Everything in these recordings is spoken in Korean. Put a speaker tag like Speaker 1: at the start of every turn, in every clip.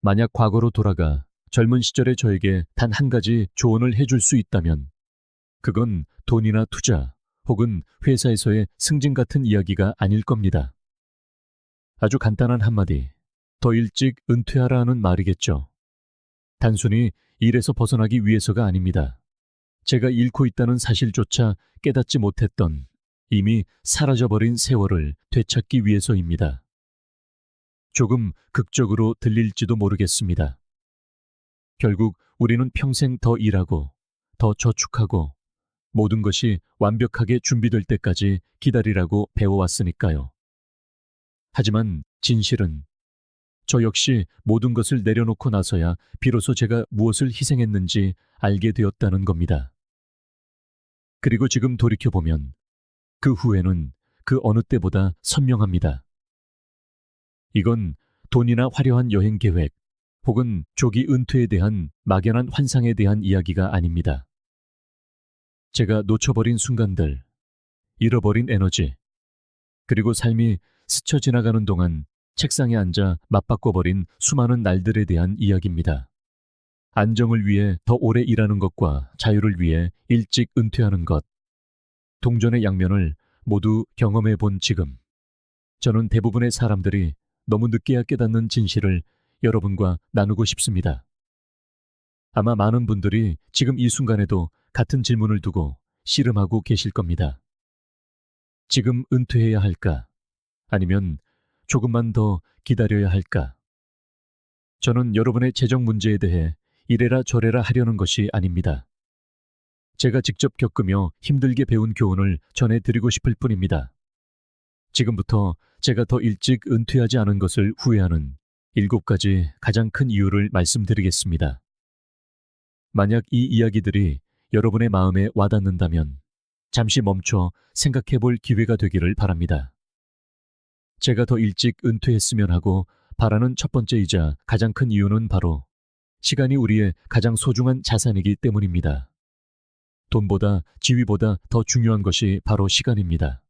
Speaker 1: 만약 과거로 돌아가 젊은 시절의 저에게 단 한 가지 조언을 해줄 수 있다면 그건 돈이나 투자 혹은 회사에서의 승진 같은 이야기가 아닐 겁니다. 아주 간단한 한마디, 더 일찍 은퇴하라는 말이겠죠. 단순히 일에서 벗어나기 위해서가 아닙니다. 제가 잃고 있다는 사실조차 깨닫지 못했던 이미 사라져버린 세월을 되찾기 위해서입니다. 조금 극적으로 들릴지도 모르겠습니다. 결국 우리는 평생 더 일하고, 더 저축하고, 모든 것이 완벽하게 준비될 때까지 기다리라고 배워왔으니까요. 하지만 진실은 저 역시 모든 것을 내려놓고 나서야 비로소 제가 무엇을 희생했는지 알게 되었다는 겁니다. 그리고 지금 돌이켜보면 그 후회는 그 어느 때보다 선명합니다. 이건 돈이나 화려한 여행 계획 혹은 조기 은퇴에 대한 막연한 환상에 대한 이야기가 아닙니다. 제가 놓쳐버린 순간들, 잃어버린 에너지, 그리고 삶이 스쳐 지나가는 동안 책상에 앉아 맞바꿔버린 수많은 날들에 대한 이야기입니다. 안정을 위해 더 오래 일하는 것과 자유를 위해 일찍 은퇴하는 것, 동전의 양면을 모두 경험해 본 지금, 저는 대부분의 사람들이 너무 늦게야 깨닫는 진실을 여러분과 나누고 싶습니다. 아마 많은 분들이 지금 이 순간에도 같은 질문을 두고 씨름하고 계실 겁니다. 지금 은퇴해야 할까? 아니면 조금만 더 기다려야 할까? 저는 여러분의 재정 문제에 대해 이래라 저래라 하려는 것이 아닙니다. 제가 직접 겪으며 힘들게 배운 교훈을 전해드리고 싶을 뿐입니다. 지금부터 제가 더 일찍 은퇴하지 않은 것을 후회하는 7가지 가장 큰 이유를 말씀드리겠습니다. 만약 이 이야기들이 여러분의 마음에 와닿는다면 잠시 멈춰 생각해 볼 기회가 되기를 바랍니다. 제가 더 일찍 은퇴했으면 하고 바라는 첫 번째이자 가장 큰 이유는 바로 시간이 우리의 가장 소중한 자산이기 때문입니다. 돈보다 지위보다 더 중요한 것이 바로 시간입니다.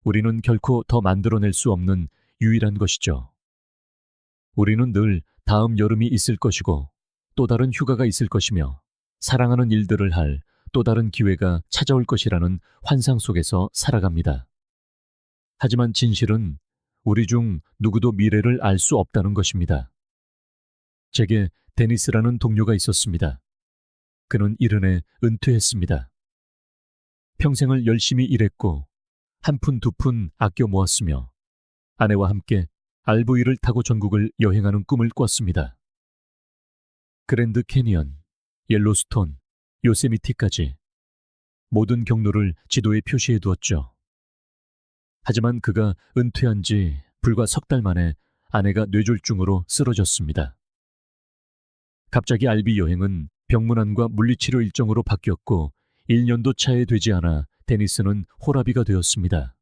Speaker 1: 우리는 결코 더 만들어낼 수 없는 유일한 것이죠. 우리는 늘 다음 여름이 있을 것이고 또 다른 휴가가 있을 것이며 사랑하는 일들을 할 또 다른 기회가 찾아올 것이라는 환상 속에서 살아갑니다. 하지만 진실은 우리 중 누구도 미래를 알 수 없다는 것입니다. 제게 데니스라는 동료가 있었습니다. 그는 이른해 은퇴했습니다. 평생을 열심히 일했고 한 푼 두 푼 아껴 모았으며 아내와 함께 RV를 타고 전국을 여행하는 꿈을 꿨습니다. 그랜드 캐니언, 옐로스톤, 요세미티까지 모든 경로를 지도에 표시해 두었죠. 하지만 그가 은퇴한 지 불과 석 달 만에 아내가 뇌졸중으로 쓰러졌습니다. 갑자기 RV 여행은 병문안과 물리치료 일정으로 바뀌었고 1년도 차에 되지 않아 데니스는 호라비가 되었습니다.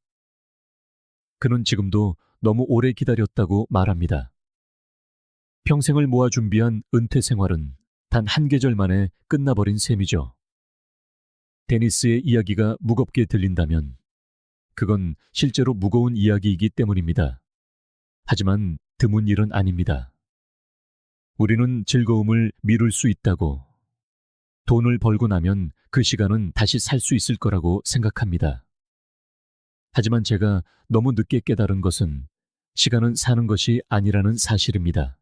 Speaker 1: 그는 지금도 너무 오래 기다렸다고 말합니다. 평생을 모아 준비한 은퇴 생활은 단 한 계절 만에 끝나버린 셈이죠. 데니스의 이야기가 무겁게 들린다면 그건 실제로 무거운 이야기이기 때문입니다. 하지만 드문 일은 아닙니다. 우리는 즐거움을 미룰 수 있다고, 돈을 벌고 나면 그 시간은 다시 살 수 있을 거라고 생각합니다. 하지만 제가 너무 늦게 깨달은 것은 시간은 사는 것이 아니라는 사실입니다.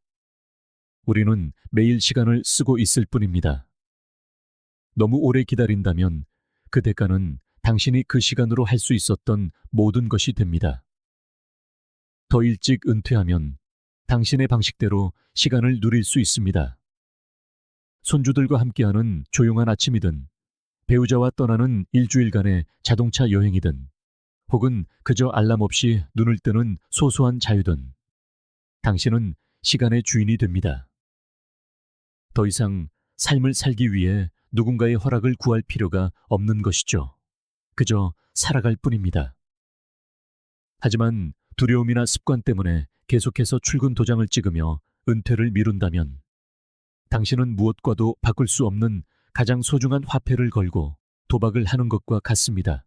Speaker 1: 우리는 매일 시간을 쓰고 있을 뿐입니다. 너무 오래 기다린다면 그 대가는 당신이 그 시간으로 할 수 있었던 모든 것이 됩니다. 더 일찍 은퇴하면 당신의 방식대로 시간을 누릴 수 있습니다. 손주들과 함께하는 조용한 아침이든 배우자와 떠나는 일주일간의 자동차 여행이든 혹은 그저 알람 없이 눈을 뜨는 소소한 자유든 당신은 시간의 주인이 됩니다. 더 이상 삶을 살기 위해 누군가의 허락을 구할 필요가 없는 것이죠. 그저 살아갈 뿐입니다. 하지만 두려움이나 습관 때문에 계속해서 출근 도장을 찍으며 은퇴를 미룬다면 당신은 무엇과도 바꿀 수 없는 가장 소중한 화폐를 걸고 도박을 하는 것과 같습니다.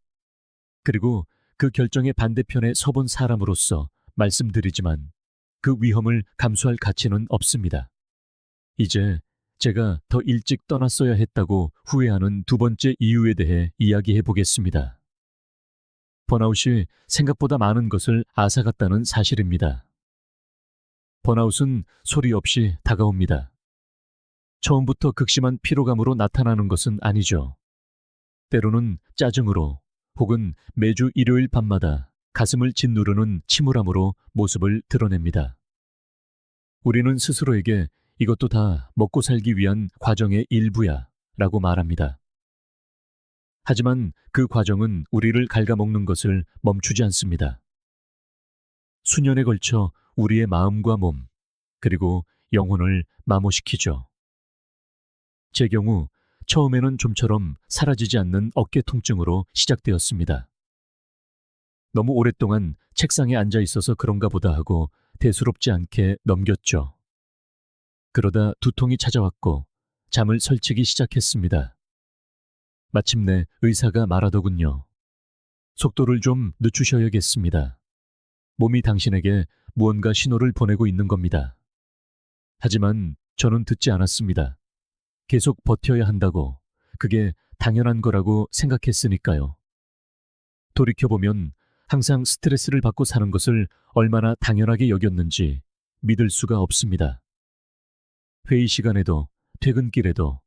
Speaker 1: 그리고 그 결정의 반대편에 서본 사람으로서 말씀드리지만 그 위험을 감수할 가치는 없습니다. 이제 제가 더 일찍 떠났어야 했다고 후회하는 두 번째 이유에 대해 이야기해 보겠습니다. 번아웃이 생각보다 많은 것을 앗아갔다는 사실입니다. 번아웃은 소리 없이 다가옵니다. 처음부터 극심한 피로감으로 나타나는 것은 아니죠. 때로는 짜증으로 혹은 매주 일요일 밤마다 가슴을 짓누르는 침울함으로 모습을 드러냅니다. 우리는 스스로에게 이것도 다 먹고 살기 위한 과정의 일부야 라고 말합니다. 하지만 그 과정은 우리를 갉아먹는 것을 멈추지 않습니다. 수년에 걸쳐 우리의 마음과 몸, 그리고 영혼을 마모시키죠. 제 경우 처음에는 좀처럼 사라지지 않는 어깨 통증으로 시작되었습니다. 너무 오랫동안 책상에 앉아 있어서 그런가 보다 하고 대수롭지 않게 넘겼죠. 그러다 두통이 찾아왔고 잠을 설치기 시작했습니다. 마침내 의사가 말하더군요. 속도를 좀 늦추셔야겠습니다. 몸이 당신에게 무언가 신호를 보내고 있는 겁니다. 하지만 저는 듣지 않았습니다. 계속 버텨야 한다고, 그게 당연한 거라고 생각했으니까요. 돌이켜보면 항상 스트레스를 받고 사는 것을 얼마나 당연하게 여겼는지 믿을 수가 없습니다. 회의 시간에도, 퇴근길에도,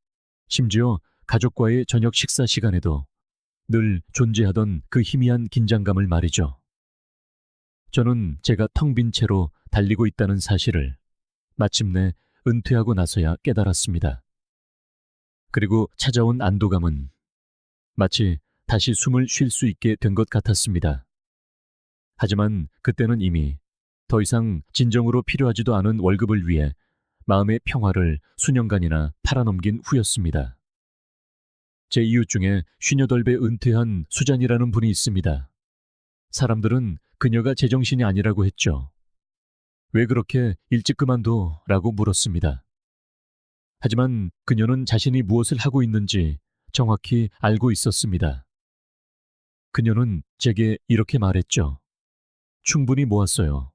Speaker 1: 심지어 가족과의 저녁 식사 시간에도 늘 존재하던 그 희미한 긴장감을 말이죠. 저는 제가 텅 빈 채로 달리고 있다는 사실을 마침내 은퇴하고 나서야 깨달았습니다. 그리고 찾아온 안도감은 마치 다시 숨을 쉴 수 있게 된 것 같았습니다. 하지만 그때는 이미 더 이상 진정으로 필요하지도 않은 월급을 위해 마음의 평화를 수년간이나 팔아넘긴 후였습니다. 제 이웃 중에 58배 은퇴한 수잔이라는 분이 있습니다. 사람들은 그녀가 제정신이 아니라고 했죠. 왜 그렇게 일찍 그만둬? 라고 물었습니다. 하지만 그녀는 자신이 무엇을 하고 있는지 정확히 알고 있었습니다. 그녀는 제게 이렇게 말했죠. 충분히 모았어요.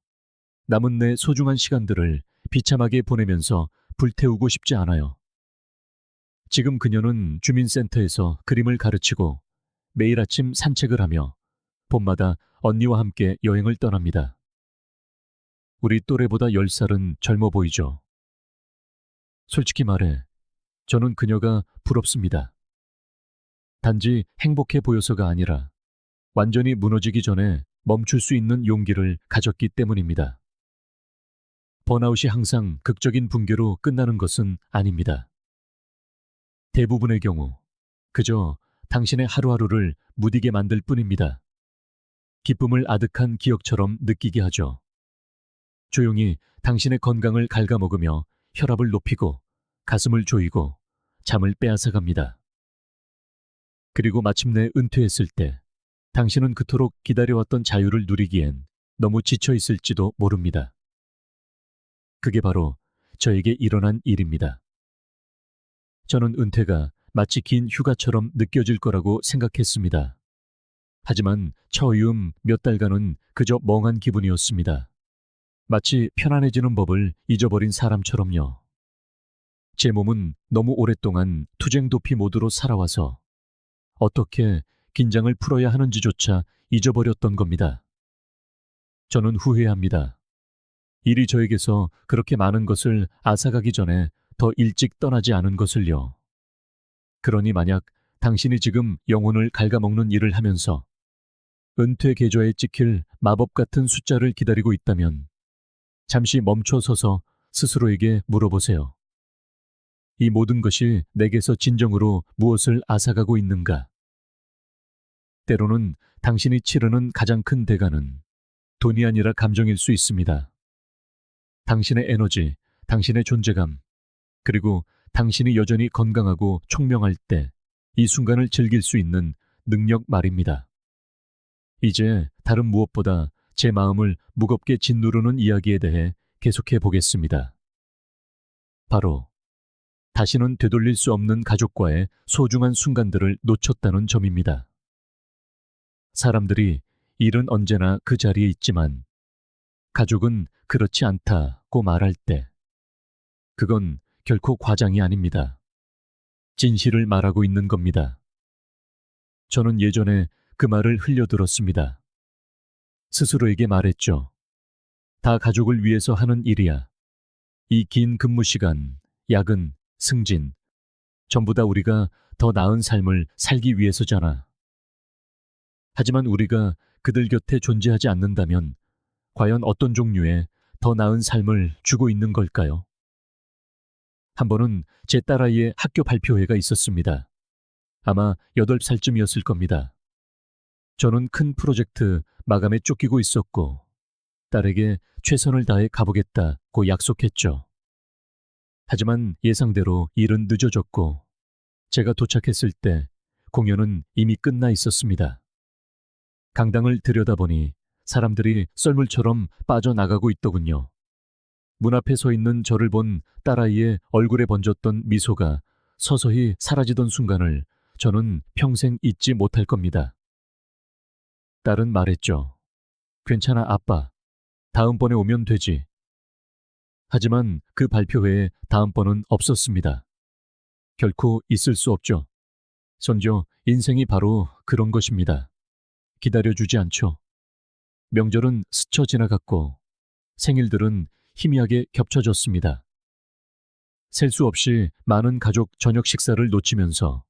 Speaker 1: 남은 내 소중한 시간들을 비참하게 보내면서 불태우고 싶지 않아요. 지금 그녀는 주민센터에서 그림을 가르치고 매일 아침 산책을 하며 봄마다 언니와 함께 여행을 떠납니다. 우리 또래보다 10살은 젊어 보이죠. 솔직히 말해, 저는 그녀가 부럽습니다. 단지 행복해 보여서가 아니라 완전히 무너지기 전에 멈출 수 있는 용기를 가졌기 때문입니다. 번아웃이 항상 극적인 붕괴로 끝나는 것은 아닙니다. 대부분의 경우 그저 당신의 하루하루를 무디게 만들 뿐입니다. 기쁨을 아득한 기억처럼 느끼게 하죠. 조용히 당신의 건강을 갉아먹으며 혈압을 높이고 가슴을 조이고 잠을 빼앗아갑니다. 그리고 마침내 은퇴했을 때 당신은 그토록 기다려왔던 자유를 누리기엔 너무 지쳐 있을지도 모릅니다. 그게 바로 저에게 일어난 일입니다. 저는 은퇴가 마치 긴 휴가처럼 느껴질 거라고 생각했습니다. 하지만 처음 몇 달간은 그저 멍한 기분이었습니다. 마치 편안해지는 법을 잊어버린 사람처럼요. 제 몸은 너무 오랫동안 투쟁 도피 모드로 살아와서 어떻게 긴장을 풀어야 하는지조차 잊어버렸던 겁니다. 저는 후회합니다. 일이 저에게서 그렇게 많은 것을 앗아가기 전에 더 일찍 떠나지 않은 것을요. 그러니 만약 당신이 지금 영혼을 갉아먹는 일을 하면서 은퇴 계좌에 찍힐 마법 같은 숫자를 기다리고 있다면 잠시 멈춰서서 스스로에게 물어보세요. 이 모든 것이 내게서 진정으로 무엇을 앗아가고 있는가? 때로는 당신이 치르는 가장 큰 대가는 돈이 아니라 감정일 수 있습니다. 당신의 에너지, 당신의 존재감, 그리고 당신이 여전히 건강하고 총명할 때 이 순간을 즐길 수 있는 능력 말입니다. 이제 다른 무엇보다 제 마음을 무겁게 짓누르는 이야기에 대해 계속해 보겠습니다. 바로 다시는 되돌릴 수 없는 가족과의 소중한 순간들을 놓쳤다는 점입니다. 사람들이 일은 언제나 그 자리에 있지만 가족은 그렇지 않다고 말할 때, 그건 결코 과장이 아닙니다. 진실을 말하고 있는 겁니다. 저는 예전에 그 말을 흘려들었습니다. 스스로에게 말했죠. 다 가족을 위해서 하는 일이야. 이 긴 근무 시간, 야근, 승진, 전부 다 우리가 더 나은 삶을 살기 위해서잖아. 하지만 우리가 그들 곁에 존재하지 않는다면 과연 어떤 종류의 더 나은 삶을 주고 있는 걸까요? 한 번은 제 딸아이의 학교 발표회가 있었습니다. 아마 8살쯤이었을 겁니다. 저는 큰 프로젝트 마감에 쫓기고 있었고 딸에게 최선을 다해 가보겠다고 약속했죠. 하지만 예상대로 일은 늦어졌고 제가 도착했을 때 공연은 이미 끝나 있었습니다. 강당을 들여다보니 사람들이 썰물처럼 빠져나가고 있더군요. 문 앞에 서 있는 저를 본 딸아이의 얼굴에 번졌던 미소가 서서히 사라지던 순간을 저는 평생 잊지 못할 겁니다. 딸은 말했죠. 괜찮아, 아빠. 다음번에 오면 되지. 하지만 그 발표회에 다음번은 없었습니다. 결코 있을 수 없죠. 선조, 인생이 바로 그런 것입니다. 기다려주지 않죠. 명절은 스쳐 지나갔고 생일들은 희미하게 겹쳐졌습니다. 셀 수 없이 많은 가족 저녁 식사를 놓치면서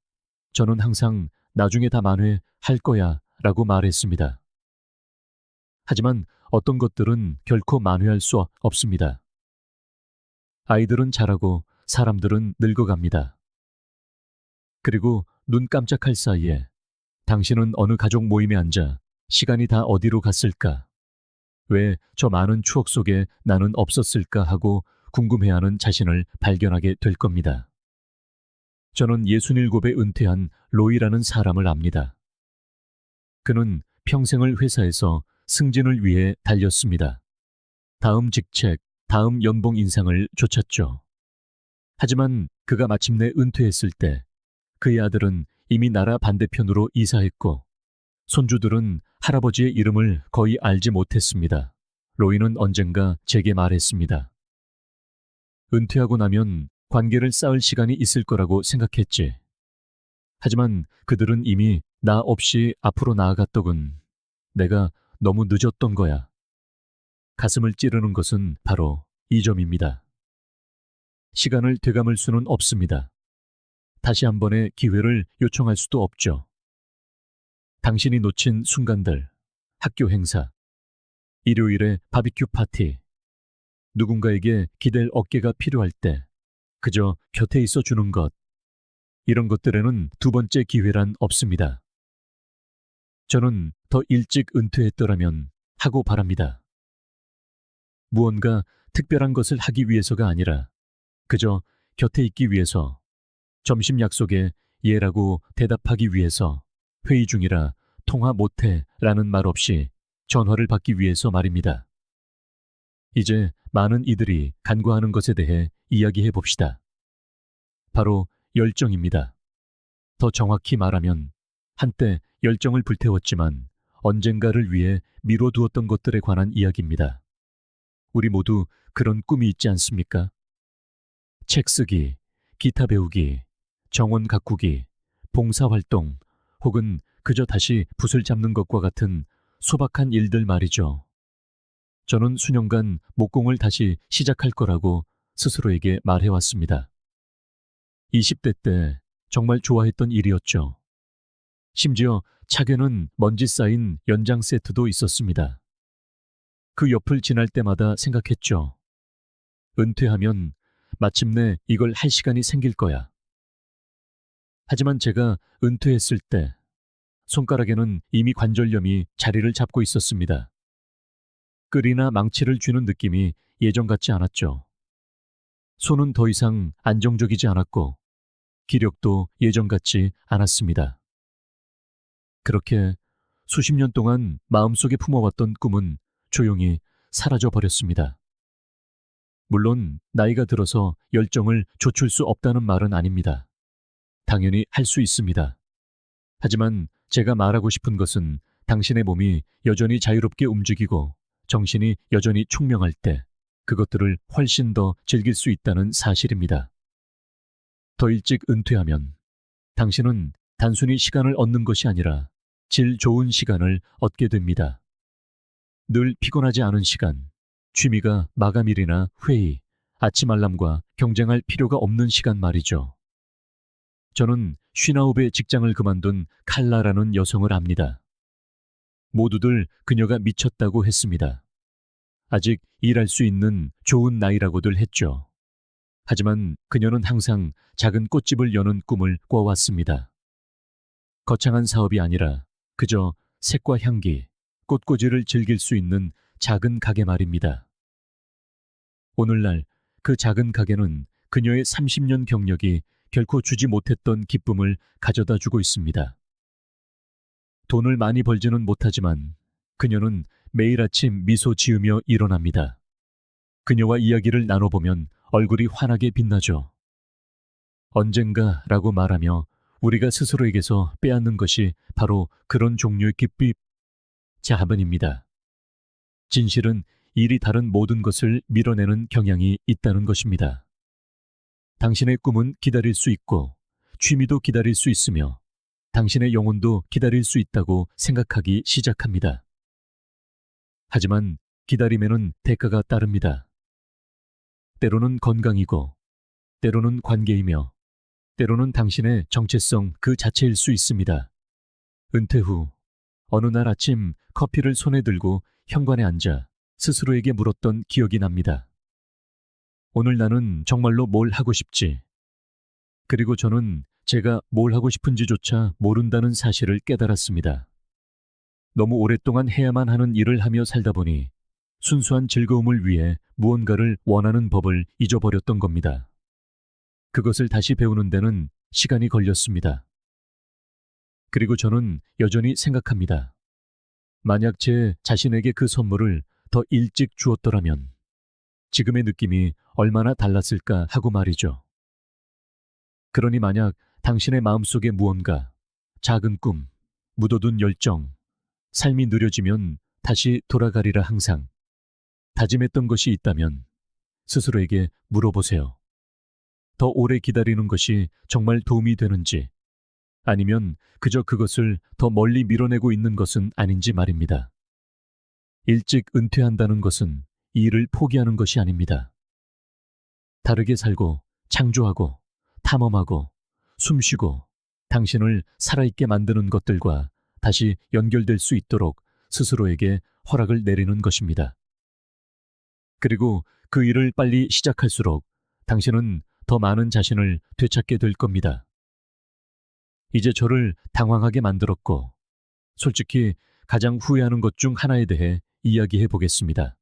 Speaker 1: 저는 항상 나중에 다 만회할 거야 라고 말했습니다. 하지만 어떤 것들은 결코 만회할 수 없습니다. 아이들은 자라고 사람들은 늙어갑니다. 그리고 눈 깜짝할 사이에 당신은 어느 가족 모임에 앉아 시간이 다 어디로 갔을까? 왜 저 많은 추억 속에 나는 없었을까 하고 궁금해하는 자신을 발견하게 될 겁니다. 저는 67에 은퇴한 로이라는 사람을 압니다. 그는 평생을 회사에서 승진을 위해 달렸습니다. 다음 직책, 다음 연봉 인상을 쫓았죠. 하지만 그가 마침내 은퇴했을 때 그의 아들은 이미 나라 반대편으로 이사했고 손주들은 할아버지의 이름을 거의 알지 못했습니다. 로이는 언젠가 제게 말했습니다. 은퇴하고 나면 관계를 쌓을 시간이 있을 거라고 생각했지. 하지만 그들은 이미 나 없이 앞으로 나아갔더군. 내가 너무 늦었던 거야. 가슴을 찌르는 것은 바로 이 점입니다. 시간을 되감을 수는 없습니다. 다시 한 번의 기회를 요청할 수도 없죠. 당신이 놓친 순간들, 학교 행사, 일요일의 바비큐 파티, 누군가에게 기댈 어깨가 필요할 때 그저 곁에 있어 주는 것, 이런 것들에는 두 번째 기회란 없습니다. 저는 더 일찍 은퇴했더라면 하고 바랍니다. 무언가 특별한 것을 하기 위해서가 아니라 그저 곁에 있기 위해서, 점심 약속에 예라고 대답하기 위해서, 회의 중이라 통화 못해 라는 말 없이 전화를 받기 위해서 말입니다. 이제 많은 이들이 간과하는 것에 대해 이야기해 봅시다. 바로 열정입니다. 더 정확히 말하면 한때 열정을 불태웠지만 언젠가를 위해 미뤄두었던 것들에 관한 이야기입니다. 우리 모두 그런 꿈이 있지 않습니까? 책 쓰기, 기타 배우기, 정원 가꾸기, 봉사활동, 혹은 그저 다시 붓을 잡는 것과 같은 소박한 일들 말이죠. 저는 수년간 목공을 다시 시작할 거라고 스스로에게 말해왔습니다. 20대 때 정말 좋아했던 일이었죠. 심지어 차에는 먼지 쌓인 연장 세트도 있었습니다. 그 옆을 지날 때마다 생각했죠. 은퇴하면 마침내 이걸 할 시간이 생길 거야. 하지만 제가 은퇴했을 때 손가락에는 이미 관절염이 자리를 잡고 있었습니다. 끌이나 망치를 쥐는 느낌이 예전 같지 않았죠. 손은 더 이상 안정적이지 않았고 기력도 예전 같지 않았습니다. 그렇게 수십 년 동안 마음속에 품어왔던 꿈은 조용히 사라져 버렸습니다. 물론 나이가 들어서 열정을 좇을 수 없다는 말은 아닙니다. 당연히 할 수 있습니다. 하지만 제가 말하고 싶은 것은 당신의 몸이 여전히 자유롭게 움직이고 정신이 여전히 총명할 때 그것들을 훨씬 더 즐길 수 있다는 사실입니다. 더 일찍 은퇴하면 당신은 단순히 시간을 얻는 것이 아니라 질 좋은 시간을 얻게 됩니다. 늘 피곤하지 않은 시간, 취미가 마감일이나 회의, 아침 알람과 경쟁할 필요가 없는 시간 말이죠. 저는 59의 직장을 그만둔 칼라라는 여성을 압니다. 모두들 그녀가 미쳤다고 했습니다. 아직 일할 수 있는 좋은 나이라고들 했죠. 하지만 그녀는 항상 작은 꽃집을 여는 꿈을 꿔왔습니다. 거창한 사업이 아니라 그저 색과 향기, 꽃꽂이를 즐길 수 있는 작은 가게 말입니다. 오늘날 그 작은 가게는 그녀의 30년 경력이 결코 주지 못했던 기쁨을 가져다 주고 있습니다. 돈을 많이 벌지는 못하지만 그녀는 매일 아침 미소 지으며 일어납니다. 그녀와 이야기를 나눠보면 얼굴이 환하게 빛나죠. 언젠가라고 말하며 우리가 스스로에게서 빼앗는 것이 바로 그런 종류의 기쁨, 자아분입니다. 진실은 일이 다른 모든 것을 밀어내는 경향이 있다는 것입니다. 당신의 꿈은 기다릴 수 있고 취미도 기다릴 수 있으며 당신의 영혼도 기다릴 수 있다고 생각하기 시작합니다. 하지만 기다림에는 대가가 따릅니다. 때로는 건강이고 때로는 관계이며 때로는 당신의 정체성 그 자체일 수 있습니다. 은퇴 후 어느 날 아침 커피를 손에 들고 현관에 앉아 스스로에게 물었던 기억이 납니다. 오늘 나는 정말로 뭘 하고 싶지? 그리고 저는 제가 뭘 하고 싶은지조차 모른다는 사실을 깨달았습니다. 너무 오랫동안 해야만 하는 일을 하며 살다 보니 순수한 즐거움을 위해 무언가를 원하는 법을 잊어버렸던 겁니다. 그것을 다시 배우는 데는 시간이 걸렸습니다. 그리고 저는 여전히 생각합니다. 만약 제 자신에게 그 선물을 더 일찍 주었더라면 지금의 느낌이 얼마나 달랐을까 하고 말이죠. 그러니 만약 당신의 마음속에 무언가, 작은 꿈, 묻어둔 열정, 삶이 느려지면 다시 돌아가리라 항상 다짐했던 것이 있다면 스스로에게 물어보세요. 더 오래 기다리는 것이 정말 도움이 되는지 아니면 그저 그것을 더 멀리 밀어내고 있는 것은 아닌지 말입니다. 일찍 은퇴한다는 것은 이 일을 포기하는 것이 아닙니다. 다르게 살고 창조하고 탐험하고 숨쉬고 당신을 살아있게 만드는 것들과 다시 연결될 수 있도록 스스로에게 허락을 내리는 것입니다. 그리고 그 일을 빨리 시작할수록 당신은 더 많은 자신을 되찾게 될 겁니다. 이제 저를 당황하게 만들었고 솔직히 가장 후회하는 것 중 하나에 대해 이야기해 보겠습니다.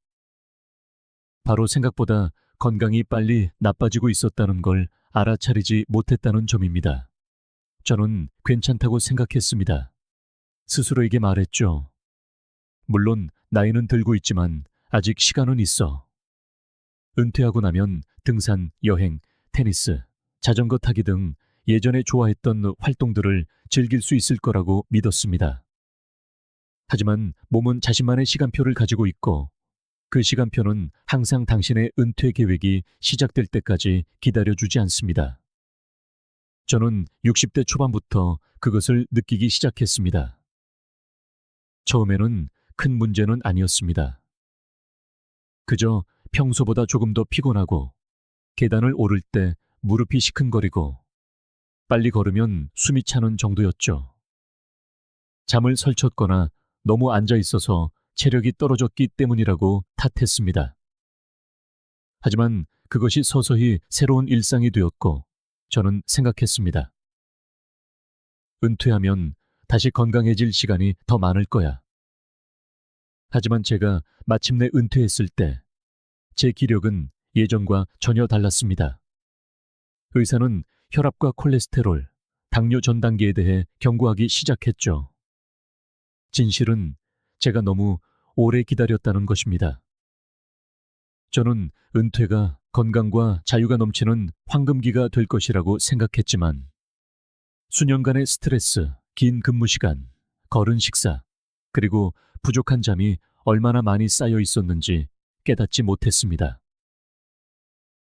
Speaker 1: 바로 생각보다 건강이 빨리 나빠지고 있었다는 걸 알아차리지 못했다는 점입니다. 저는 괜찮다고 생각했습니다. 스스로에게 말했죠. 물론 나이는 들고 있지만 아직 시간은 있어. 은퇴하고 나면 등산, 여행, 테니스, 자전거 타기 등 예전에 좋아했던 활동들을 즐길 수 있을 거라고 믿었습니다. 하지만 몸은 자신만의 시간표를 가지고 있고 그 시간표는 항상 당신의 은퇴 계획이 시작될 때까지 기다려주지 않습니다. 저는 60대 초반부터 그것을 느끼기 시작했습니다. 처음에는 큰 문제는 아니었습니다. 그저 평소보다 조금 더 피곤하고 계단을 오를 때 무릎이 시큰거리고 빨리 걸으면 숨이 차는 정도였죠. 잠을 설쳤거나 너무 앉아 있어서 체력이 떨어졌기 때문이라고 탓했습니다. 하지만 그것이 서서히 새로운 일상이 되었고 저는 생각했습니다. 은퇴하면 다시 건강해질 시간이 더 많을 거야. 하지만 제가 마침내 은퇴했을 때 제 기력은 예전과 전혀 달랐습니다. 의사는 혈압과 콜레스테롤, 당뇨 전 단계에 대해 경고하기 시작했죠. 진실은 제가 너무 오래 기다렸다는 것입니다. 저는 은퇴가 건강과 자유가 넘치는 황금기가 될 것이라고 생각했지만 수년간의 스트레스, 긴 근무 시간, 거른 식사, 그리고 부족한 잠이 얼마나 많이 쌓여 있었는지 깨닫지 못했습니다.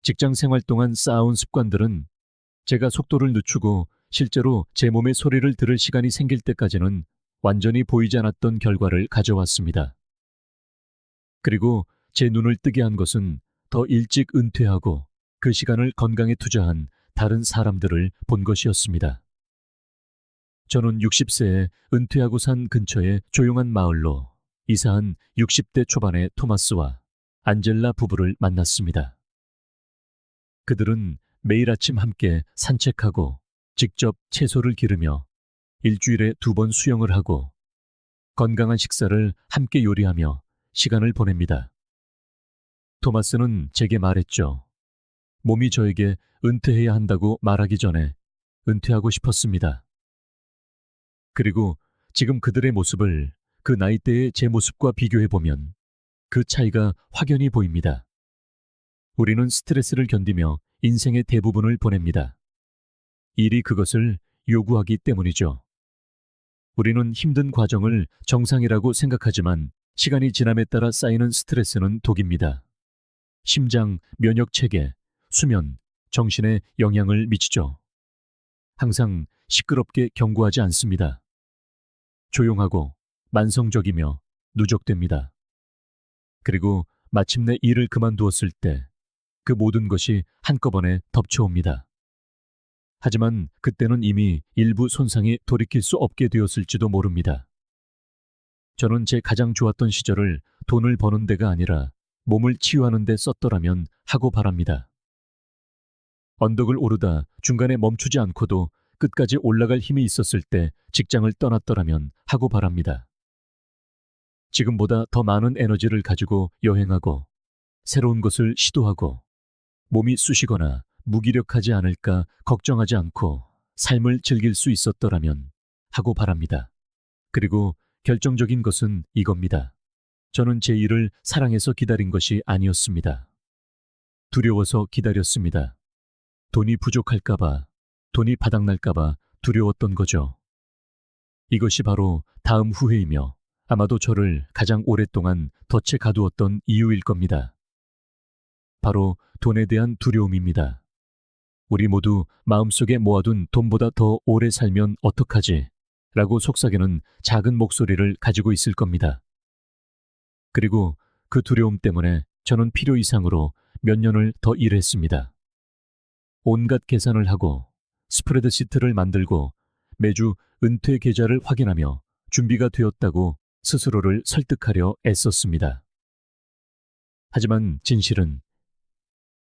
Speaker 1: 직장 생활 동안 쌓아온 습관들은 제가 속도를 늦추고 실제로 제 몸의 소리를 들을 시간이 생길 때까지는 완전히 보이지 않았던 결과를 가져왔습니다. 그리고 제 눈을 뜨게 한 것은 더 일찍 은퇴하고 그 시간을 건강에 투자한 다른 사람들을 본 것이었습니다. 저는 60세에 은퇴하고 산 근처의 조용한 마을로 이사한 60대 초반의 토마스와 안젤라 부부를 만났습니다. 그들은 매일 아침 함께 산책하고 직접 채소를 기르며 일주일에 2번 수영을 하고 건강한 식사를 함께 요리하며 시간을 보냅니다. 토마스는 제게 말했죠. 몸이 저에게 은퇴해야 한다고 말하기 전에 은퇴하고 싶었습니다. 그리고 지금 그들의 모습을 그 나이대의 제 모습과 비교해보면 그 차이가 확연히 보입니다. 우리는 스트레스를 견디며 인생의 대부분을 보냅니다. 일이 그것을 요구하기 때문이죠. 우리는 힘든 과정을 정상이라고 생각하지만 시간이 지남에 따라 쌓이는 스트레스는 독입니다. 심장, 면역 체계, 수면, 정신에 영향을 미치죠. 항상 시끄럽게 경고하지 않습니다. 조용하고 만성적이며 누적됩니다. 그리고 마침내 일을 그만두었을 때 그 모든 것이 한꺼번에 덮쳐옵니다. 하지만 그때는 이미 일부 손상이 돌이킬 수 없게 되었을지도 모릅니다. 저는 제 가장 좋았던 시절을 돈을 버는 데가 아니라 몸을 치유하는 데 썼더라면 하고 바랍니다. 언덕을 오르다 중간에 멈추지 않고도 끝까지 올라갈 힘이 있었을 때 직장을 떠났더라면 하고 바랍니다. 지금보다 더 많은 에너지를 가지고 여행하고 새로운 것을 시도하고 몸이 쑤시거나 무기력하지 않을까 걱정하지 않고 삶을 즐길 수 있었더라면 하고 바랍니다. 그리고 결정적인 것은 이겁니다. 저는 제 일을 사랑해서 기다린 것이 아니었습니다. 두려워서 기다렸습니다. 돈이 부족할까봐, 돈이 바닥날까봐 두려웠던 거죠. 이것이 바로 다음 후회이며 아마도 저를 가장 오랫동안 덫에 가두었던 이유일 겁니다. 바로 돈에 대한 두려움입니다. 우리 모두 마음속에 모아둔 돈보다 더 오래 살면 어떡하지? 라고 속삭이는 작은 목소리를 가지고 있을 겁니다. 그리고 그 두려움 때문에 저는 필요 이상으로 몇 년을 더 일했습니다. 온갖 계산을 하고 스프레드시트를 만들고 매주 은퇴 계좌를 확인하며 준비가 되었다고 스스로를 설득하려 애썼습니다. 하지만 진실은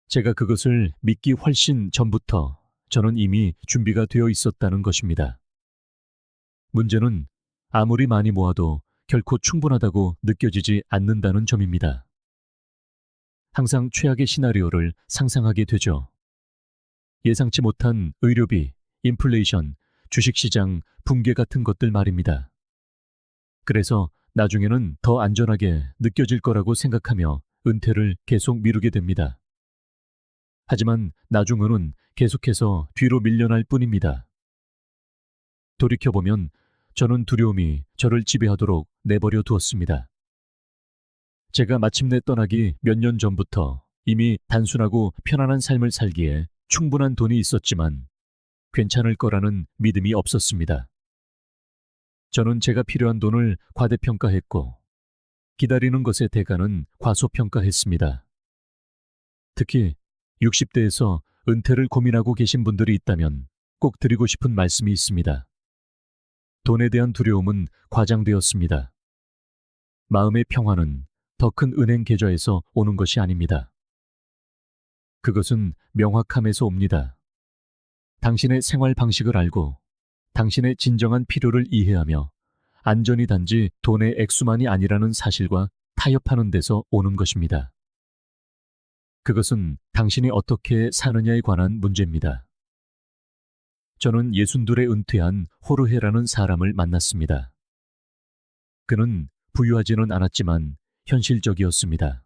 Speaker 1: 제가 그것을 믿기 훨씬 전부터 저는 이미 준비가 되어 있었다는 것입니다. 문제는 아무리 많이 모아도 결코 충분하다고 느껴지지 않는다는 점입니다. 항상 최악의 시나리오를 상상하게 되죠. 예상치 못한 의료비, 인플레이션, 주식시장 붕괴 같은 것들 말입니다. 그래서 나중에는 더 안전하게 느껴질 거라고 생각하며 은퇴를 계속 미루게 됩니다. 하지만 나중에는 계속해서 뒤로 밀려날 뿐입니다. 돌이켜보면 저는 두려움이 저를 지배하도록 내버려 두었습니다. 제가 마침내 떠나기 몇 년 전부터 이미 단순하고 편안한 삶을 살기에 충분한 돈이 있었지만 괜찮을 거라는 믿음이 없었습니다. 저는 제가 필요한 돈을 과대평가했고 기다리는 것의 대가는 과소평가했습니다. 특히 60대에서 은퇴를 고민하고 계신 분들이 있다면 꼭 드리고 싶은 말씀이 있습니다. 돈에 대한 두려움은 과장되었습니다. 마음의 평화는 더 큰 은행 계좌에서 오는 것이 아닙니다. 그것은 명확함에서 옵니다. 당신의 생활 방식을 알고 당신의 진정한 필요를 이해하며 안전이 단지 돈의 액수만이 아니라는 사실과 타협하는 데서 오는 것입니다. 그것은 당신이 어떻게 사느냐에 관한 문제입니다. 저는 62에 은퇴한 호르헤라는 사람을 만났습니다. 그는 부유하지는 않았지만 현실적이었습니다.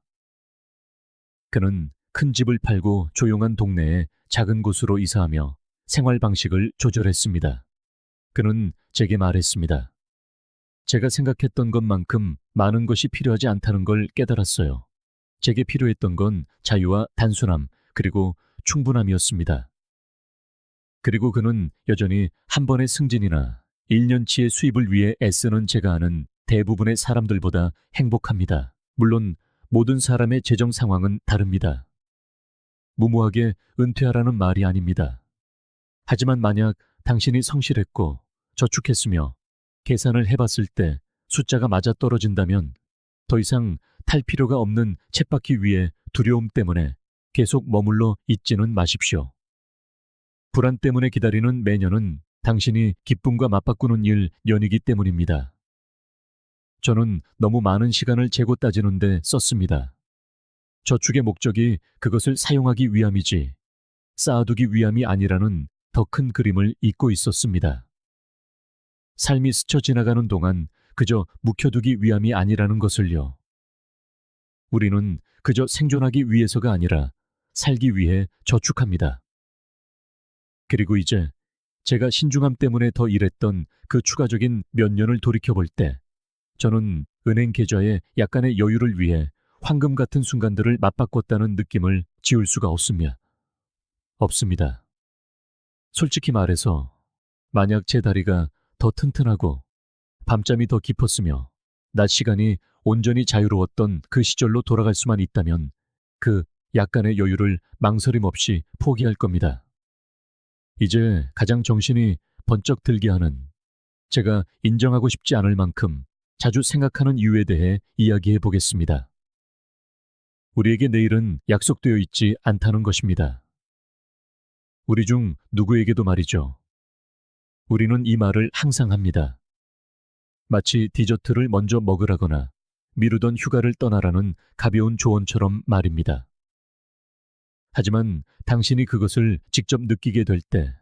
Speaker 1: 그는 큰 집을 팔고 조용한 동네에 작은 곳으로 이사하며 생활 방식을 조절했습니다. 그는 제게 말했습니다. 제가 생각했던 것만큼 많은 것이 필요하지 않다는 걸 깨달았어요. 제게 필요했던 건 자유와 단순함, 그리고 충분함이었습니다. 그리고 그는 여전히 한 번의 승진이나 1년치의 수입을 위해 애쓰는 제가 아는 대부분의 사람들보다 행복합니다. 물론 모든 사람의 재정 상황은 다릅니다. 무모하게 은퇴하라는 말이 아닙니다. 하지만 만약 당신이 성실했고 저축했으며 계산을 해봤을 때 숫자가 맞아떨어진다면 더 이상 탈 필요가 없는 쳇바퀴 위에 두려움 때문에 계속 머물러 있지는 마십시오. 불안 때문에 기다리는 매년은 당신이 기쁨과 맞바꾸는 연이기 때문입니다. 저는 너무 많은 시간을 재고 따지는데 썼습니다. 저축의 목적이 그것을 사용하기 위함이지 쌓아두기 위함이 아니라는 더 큰 그림을 잊고 있었습니다. 삶이 스쳐 지나가는 동안 그저 묵혀두기 위함이 아니라는 것을요. 우리는 그저 생존하기 위해서가 아니라 살기 위해 저축합니다. 그리고 이제 제가 신중함 때문에 더 일했던 그 추가적인 몇 년을 돌이켜볼 때 저는 은행 계좌에 약간의 여유를 위해 황금 같은 순간들을 맞바꿨다는 느낌을 지울 수가 없습니다. 솔직히 말해서 만약 제 다리가 더 튼튼하고 밤잠이 더 깊었으며 낮 시간이 온전히 자유로웠던 그 시절로 돌아갈 수만 있다면 그 약간의 여유를 망설임 없이 포기할 겁니다. 이제 가장 정신이 번쩍 들게 하는, 제가 인정하고 싶지 않을 만큼 자주 생각하는 이유에 대해 이야기해 보겠습니다. 우리에게 내일은 약속되어 있지 않다는 것입니다. 우리 중 누구에게도 말이죠. 우리는 이 말을 항상 합니다. 마치 디저트를 먼저 먹으라거나 미루던 휴가를 떠나라는 가벼운 조언처럼 말입니다. 하지만 당신이 그것을 직접 느끼게 될 때,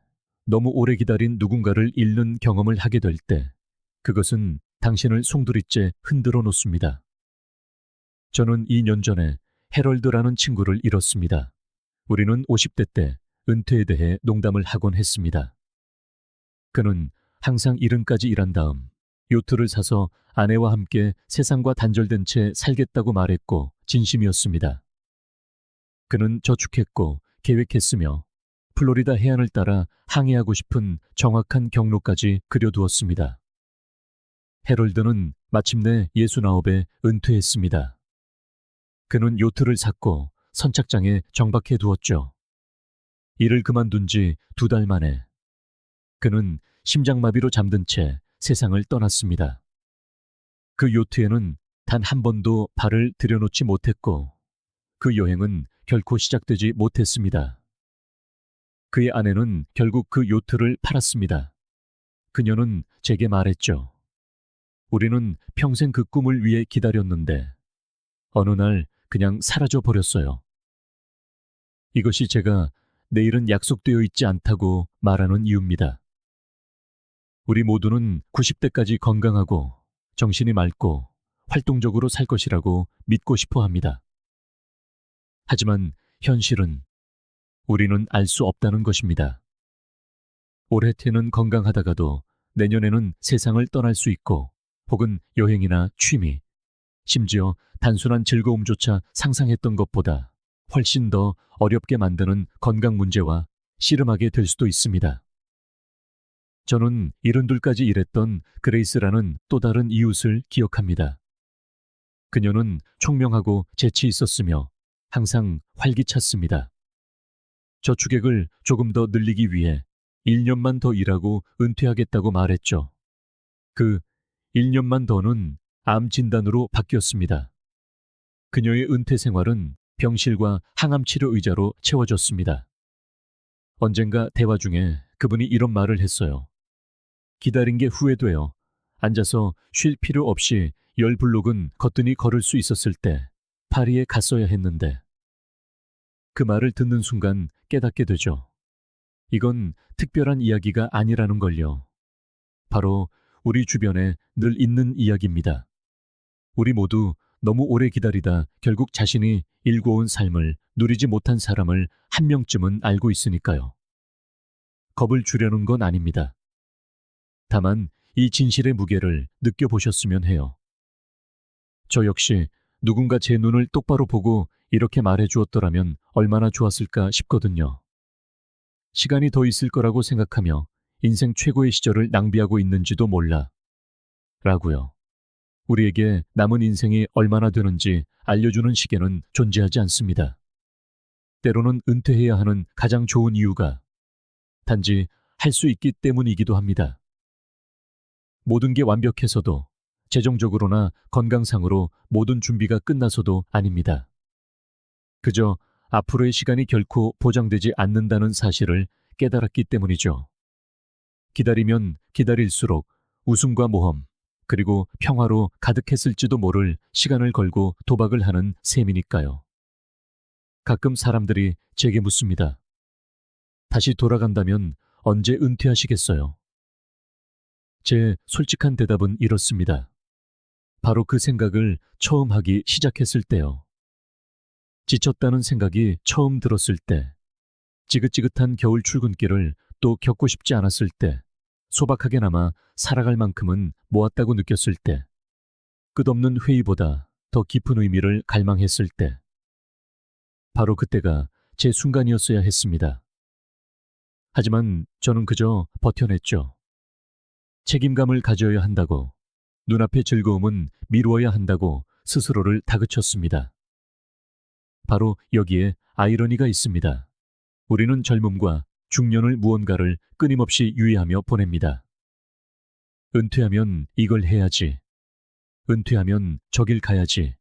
Speaker 1: 너무 오래 기다린 누군가를 잃는 경험을 하게 될 때, 그것은 당신을 송두리째 흔들어 놓습니다. 저는 2년 전에 해럴드라는 친구를 잃었습니다. 우리는 50대 때 은퇴에 대해 농담을 하곤 했습니다. 그는 항상 이른까지 일한 다음 요트를 사서 아내와 함께 세상과 단절된 채 살겠다고 말했고 진심이었습니다. 그는 저축했고 계획했으며 플로리다 해안을 따라 항해하고 싶은 정확한 경로까지 그려두었습니다. 해럴드는 마침내 69에 은퇴했습니다. 그는 요트를 샀고 선착장에 정박해 두었죠. 일을 그만둔 지 2달 만에 그는 심장마비로 잠든 채 세상을 떠났습니다. 그 요트에는 단 한 번도 발을 들여놓지 못했고 그 여행은 결코 시작되지 못했습니다. 그의 아내는 결국 그 요트를 팔았습니다. 그녀는 제게 말했죠. 우리는 평생 그 꿈을 위해 기다렸는데 어느 날 그냥 사라져 버렸어요. 이것이 제가 내일은 약속되어 있지 않다고 말하는 이유입니다. 우리 모두는 90대까지 건강하고 정신이 맑고 활동적으로 살 것이라고 믿고 싶어 합니다. 하지만 현실은 우리는 알 수 없다는 것입니다. 올해 태는 건강하다가도 내년에는 세상을 떠날 수 있고 혹은 여행이나 취미, 심지어 단순한 즐거움조차 상상했던 것보다 훨씬 더 어렵게 만드는 건강 문제와 씨름하게 될 수도 있습니다. 저는 72까지 일했던 그레이스라는 또 다른 이웃을 기억합니다. 그녀는 총명하고 재치 있었으며 항상 활기찼습니다. 저축액을 조금 더 늘리기 위해 1년만 더 일하고 은퇴하겠다고 말했죠. 그 1년만 더는 암 진단으로 바뀌었습니다. 그녀의 은퇴 생활은 병실과 항암 치료 의자로 채워졌습니다. 언젠가 대화 중에 그분이 이런 말을 했어요. 기다린 게 후회돼요. 앉아서 쉴 필요 없이 10블록은 거뜬히 걸을 수 있었을 때 파리에 갔어야 했는데. 그 말을 듣는 순간 깨닫게 되죠. 이건 특별한 이야기가 아니라는 걸요. 바로 우리 주변에 늘 있는 이야기입니다. 우리 모두 너무 오래 기다리다 결국 자신이 일궈온 삶을 누리지 못한 사람을 한 명쯤은 알고 있으니까요. 겁을 주려는 건 아닙니다. 다만 이 진실의 무게를 느껴보셨으면 해요. 저 역시 누군가 제 눈을 똑바로 보고 이렇게 말해 주었더라면 얼마나 좋았을까 싶거든요. 시간이 더 있을 거라고 생각하며 인생 최고의 시절을 낭비하고 있는지도 몰라. 라고요. 우리에게 남은 인생이 얼마나 되는지 알려주는 시계는 존재하지 않습니다. 때로는 은퇴해야 하는 가장 좋은 이유가 단지 할 수 있기 때문이기도 합니다. 모든 게 완벽해서도, 재정적으로나 건강상으로 모든 준비가 끝나서도 아닙니다. 그저 앞으로의 시간이 결코 보장되지 않는다는 사실을 깨달았기 때문이죠. 기다리면 기다릴수록 웃음과 모험, 그리고 평화로 가득했을지도 모를 시간을 걸고 도박을 하는 셈이니까요. 가끔 사람들이 제게 묻습니다. 다시 돌아간다면 언제 은퇴하시겠어요? 제 솔직한 대답은 이렇습니다. 바로 그 생각을 처음 하기 시작했을 때요. 지쳤다는 생각이 처음 들었을 때, 지긋지긋한 겨울 출근길을 또 겪고 싶지 않았을 때, 소박하게나마 살아갈 만큼은 모았다고 느꼈을 때, 끝없는 회의보다 더 깊은 의미를 갈망했을 때, 바로 그때가 제 순간이었어야 했습니다. 하지만 저는 그저 버텨냈죠. 책임감을 가져야 한다고, 눈앞의 즐거움은 미루어야 한다고 스스로를 다그쳤습니다. 바로 여기에 아이러니가 있습니다. 우리는 젊음과 중년을 무언가를 끊임없이 유예하며 보냅니다. 은퇴하면 이걸 해야지. 은퇴하면 저길 가야지.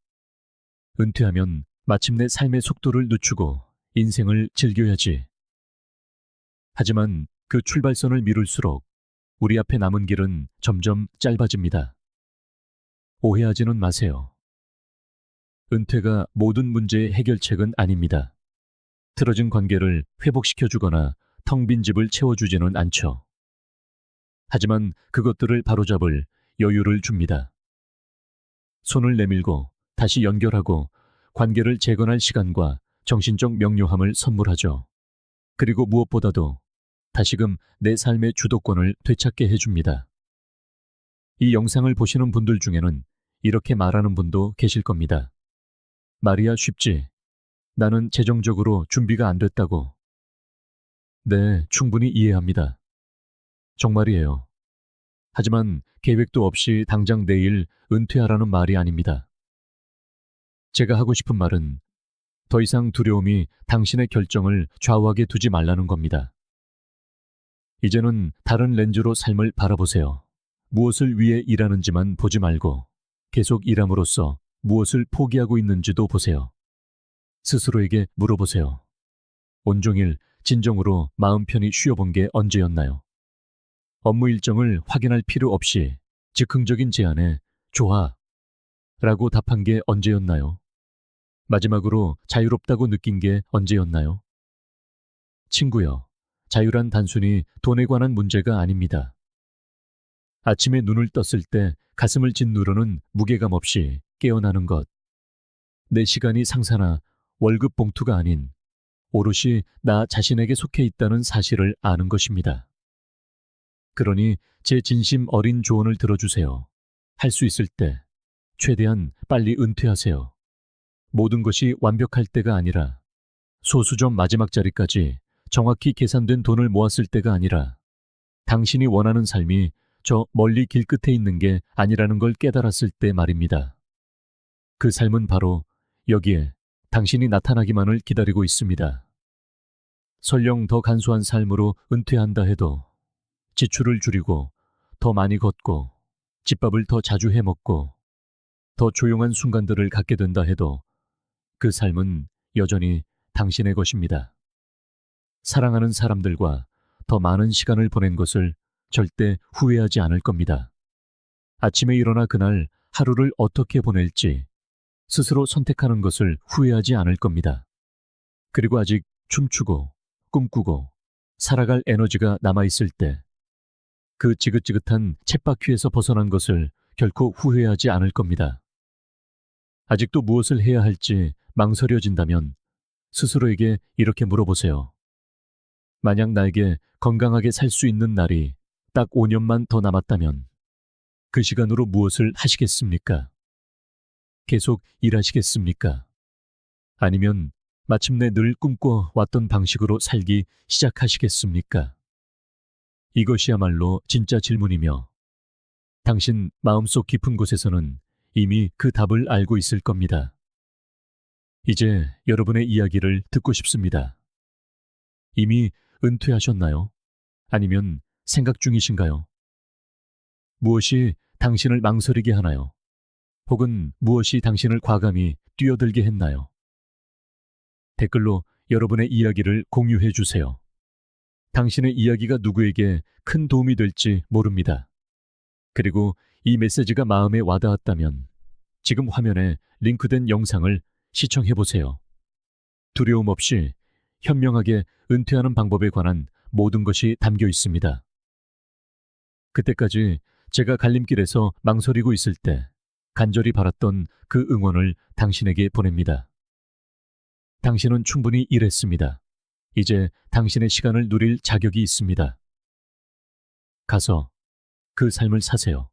Speaker 1: 은퇴하면 마침내 삶의 속도를 늦추고 인생을 즐겨야지. 하지만 그 출발선을 미룰수록 우리 앞에 남은 길은 점점 짧아집니다. 오해하지는 마세요. 은퇴가 모든 문제의 해결책은 아닙니다. 틀어진 관계를 회복시켜주거나 텅 빈 집을 채워주지는 않죠. 하지만 그것들을 바로잡을 여유를 줍니다. 손을 내밀고 다시 연결하고 관계를 재건할 시간과 정신적 명료함을 선물하죠. 그리고 무엇보다도 다시금 내 삶의 주도권을 되찾게 해줍니다. 이 영상을 보시는 분들 중에는 이렇게 말하는 분도 계실 겁니다. 말이야 쉽지. 나는 재정적으로 준비가 안 됐다고. 네, 충분히 이해합니다. 정말이에요. 하지만 계획도 없이 당장 내일 은퇴하라는 말이 아닙니다. 제가 하고 싶은 말은 더 이상 두려움이 당신의 결정을 좌우하게 두지 말라는 겁니다. 이제는 다른 렌즈로 삶을 바라보세요. 무엇을 위해 일하는지만 보지 말고 계속 일함으로써 무엇을 포기하고 있는지도 보세요. 스스로에게 물어보세요. 온종일 진정으로 마음 편히 쉬어본 게 언제였나요? 업무 일정을 확인할 필요 없이 즉흥적인 제안에 좋아 라고 답한 게 언제였나요? 마지막으로 자유롭다고 느낀 게 언제였나요? 친구여, 자유란 단순히 돈에 관한 문제가 아닙니다. 아침에 눈을 떴을 때 가슴을 짓누르는 무게감 없이 깨어나는 것. 내 시간이 상사나 월급 봉투가 아닌 오롯이 나 자신에게 속해 있다는 사실을 아는 것입니다. 그러니 제 진심 어린 조언을 들어주세요. 할 수 있을 때 최대한 빨리 은퇴하세요. 모든 것이 완벽할 때가 아니라 소수점 마지막 자리까지 정확히 계산된 돈을 모았을 때가 아니라 당신이 원하는 삶이 저 멀리 길 끝에 있는 게 아니라는 걸 깨달았을 때 말입니다. 그 삶은 바로 여기에 당신이 나타나기만을 기다리고 있습니다. 설령 더 간소한 삶으로 은퇴한다 해도 지출을 줄이고 더 많이 걷고 집밥을 더 자주 해먹고 더 조용한 순간들을 갖게 된다 해도 그 삶은 여전히 당신의 것입니다. 사랑하는 사람들과 더 많은 시간을 보낸 것을 절대 후회하지 않을 겁니다. 아침에 일어나 그날 하루를 어떻게 보낼지 스스로 선택하는 것을 후회하지 않을 겁니다. 그리고 아직 춤추고 꿈꾸고 살아갈 에너지가 남아있을 때 그 지긋지긋한 쳇바퀴에서 벗어난 것을 결코 후회하지 않을 겁니다. 아직도 무엇을 해야 할지 망설여진다면 스스로에게 이렇게 물어보세요. 만약 나에게 건강하게 살 수 있는 날이 딱 5년만 더 남았다면 그 시간으로 무엇을 하시겠습니까? 계속 일하시겠습니까? 아니면 마침내 늘 꿈꿔왔던 방식으로 살기 시작하시겠습니까? 이것이야말로 진짜 질문이며 당신 마음속 깊은 곳에서는 이미 그 답을 알고 있을 겁니다. 이제 여러분의 이야기를 듣고 싶습니다. 이미 은퇴하셨나요? 아니면 생각 중이신가요? 무엇이 당신을 망설이게 하나요? 혹은 무엇이 당신을 과감히 뛰어들게 했나요? 댓글로 여러분의 이야기를 공유해 주세요. 당신의 이야기가 누구에게 큰 도움이 될지 모릅니다. 그리고 이 메시지가 마음에 와닿았다면 지금 화면에 링크된 영상을 시청해 보세요. 두려움 없이 현명하게 은퇴하는 방법에 관한 모든 것이 담겨 있습니다. 그때까지 제가 갈림길에서 망설이고 있을 때 간절히 바랐던 그 응원을 당신에게 보냅니다. 당신은 충분히 일했습니다. 이제 당신의 시간을 누릴 자격이 있습니다. 가서 그 삶을 사세요.